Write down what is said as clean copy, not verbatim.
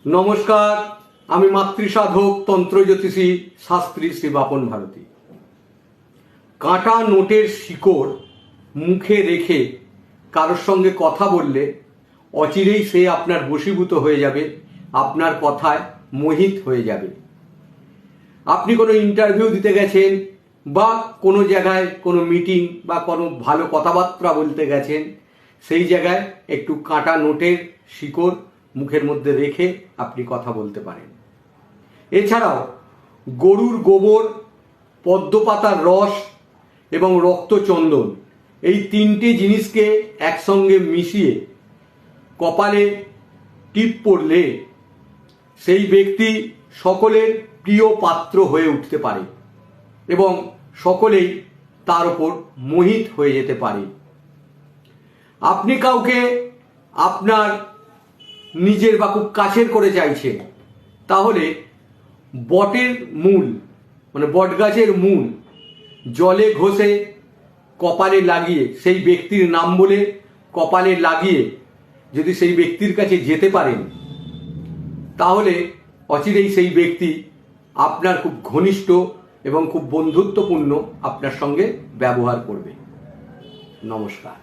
নমস্কার, আমি মাতৃসাধক তন্ত্রজ্যোতিষী শাস্ত্রী শ্রী বাপন ভারতী। কাঁটা নোটের শিকড় মুখে রেখে কারোর সঙ্গে কথা বললে অচিরেই সে আপনার বশীভূত হয়ে যাবে, আপনার কথায় মোহিত হয়ে যাবে। আপনি কোনো ইন্টারভিউ দিতে গেছেন বা কোনো জায়গায় কোনো মিটিং বা কোনো ভালো কথাবার্তা বলতে গেছেন, সেই জায়গায় একটু কাঁটা নোটের শিকড় মুখের মধ্যে রেখে আপনি কথা বলতে পারেন। এছাড়াও গরুর গোবর, পদ্মপাতার রস এবং রক্তচন্দন, এই তিনটে জিনিসকে একসঙ্গে মিশিয়ে কপালে টিপ পড়লে সেই ব্যক্তি সকলের প্রিয় পাত্র হয়ে উঠতে পারে এবং সকলেই তার উপর মোহিত হয়ে যেতে পারে। আপনি কাউকে আপনার নিজের বা খুব কাছের করে চাইছেন, তাহলে বটের মূল মানে বট গাছের মূল জলে ঘষে কপালে লাগিয়ে, সেই ব্যক্তির নাম বলে কপালে লাগিয়ে যদি সেই ব্যক্তির কাছে যেতে পারেন, তাহলে অচিরেই সেই ব্যক্তি আপনার খুব ঘনিষ্ঠ এবং খুব বন্ধুত্বপূর্ণ আপনার সঙ্গে ব্যবহার করবে। নমস্কার।